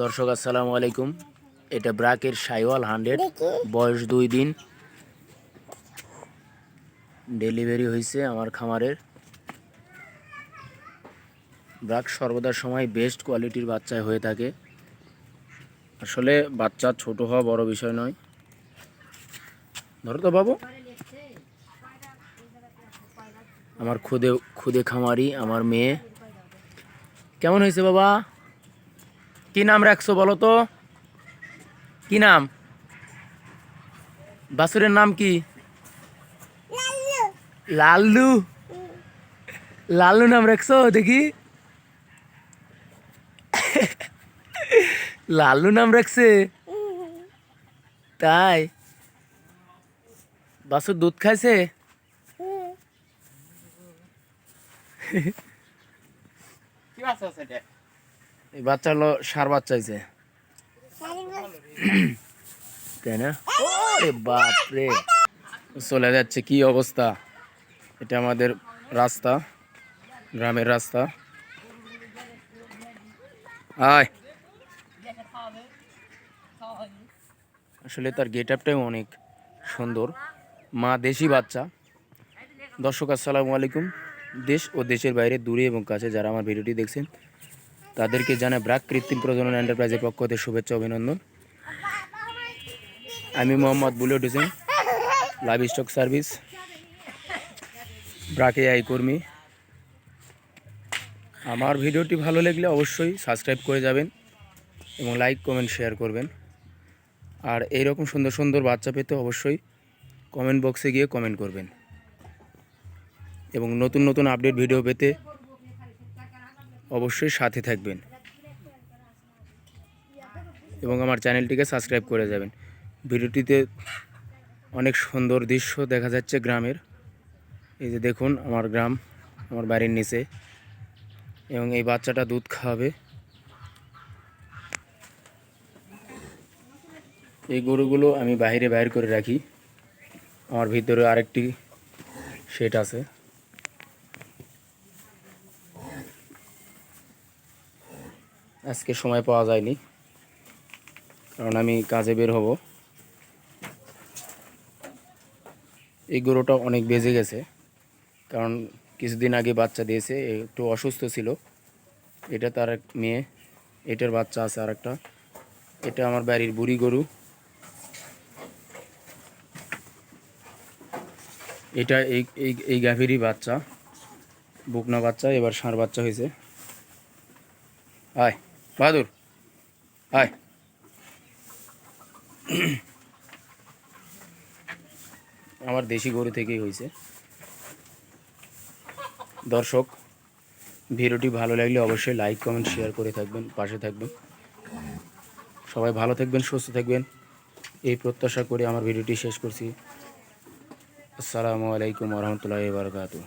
দর্শক আসসালামু আলাইকুম। এটা ব্রাকের শাইওয়াল 100, বয়স 2 দিন, ডেলিভারি হয়েছে আমার খামারের। ব্রাক সর্বদা সময় বেস্ট কোয়ালিটির বাচ্চায় হয়ে থাকে। আসলে বাচ্চা ছোট হওয়া বড় বিষয় নয়। ধরো তো বাবু, আমার খুদে খুদে খামারি আমার মেয়ে। কেমন হয়েছে বাবা? কি নাম রাখছো বলো তো? কি নাম? বাছুরের নাম কি? লাল্লু। লাল্লু নাম রাখছো? দেখি, লাল্লু নাম রাখছে তাই? বাছুর দুধ খাইছে? এই বাচ্চা হলো সার বাচ্চা হয়েছে, তাই না? ওরে বাপ রে, চলে যাচ্ছে, কি অবস্থা! এটা আমাদের রাস্তা, গ্রামের রাস্তা। আয়, আসলে তার গেট আপটাই অনেক সুন্দর। মা দেশি বাচ্চা। দর্শক আসসালামু আলাইকুম। দেশ ও দেশের বাইরে, দূরে এবং কাছে যারা আমার ভিডিওটি দেখছেন তাদেরকে জানাই ব্রাক কৃত্রিম প্রজনন এন্টারপ্রাইজের পক্ষ থেকে শুভেচ্ছা, অভিনন্দন। আমি Mohammad bullet Hossain, live stock service, BRAC AI কর্মী। আমার ভিডিওটি ভালো লাগলে অবশ্যই সাবস্ক্রাইব করে যাবেন এবং লাইক কমেন্ট শেয়ার করবেন। আর এইরকম সুন্দর সুন্দর বাচ্চা পেতে অবশ্যই কমেন্ট বক্সে গিয়ে কমেন্ট করবেন এবং নতুন নতুন আপডেট ভিডিও পেতে অবশ্যই সাথে থাকবেন এবং আমার চ্যানেলটিকে সাবস্ক্রাইব করে যাবেন। ভিডিওটিতে অনেক সুন্দর দৃশ্য দেখা যাচ্ছে গ্রামের। এই যে দেখুন আমার গ্রাম, আমার বাড়ির নিচে, এবং এই বাচ্চাটা দুধ খাওয়াবে। এই গরুগুলো আমি বাইরে করে রাখি। আমার ভিতরে আরেকটি শেড আছে। আজকে সময় পাওয়া যায়নি কারণ আমি কাজে বের হব। এই গরুটা অনেক বেজে গেছে কারণ কিছুদিন আগে বাচ্চা দিয়েছে, একটু অসুস্থ ছিল। এটা তার এক মেয়ে, এটার বাচ্চা আছে আরেকটা। এটা আমার বাড়ির বুড়ি গরু। এটা এই এই এই গাভীরই বাচ্চা, বুকনা বাচ্চা, এবার ষাঁড় বাচ্চা হয়েছে। আয় বাহাদুর, আয়। আমার দেশি গরু থেকেই হয়েছে। দর্শক, ভিডিওটি ভালো লাগলে অবশ্যই লাইক কমেন্ট শেয়ার করে থাকবেন, পাশে থাকবেন। সবাই ভালো থাকবেন, সুস্থ থাকবেন, এই প্রত্যাশা করে আমার ভিডিওটি শেষ করছি। আসসালামু আলাইকুম ওয়া রাহমাতুল্লাহি ওয়া বারাকাতুহু।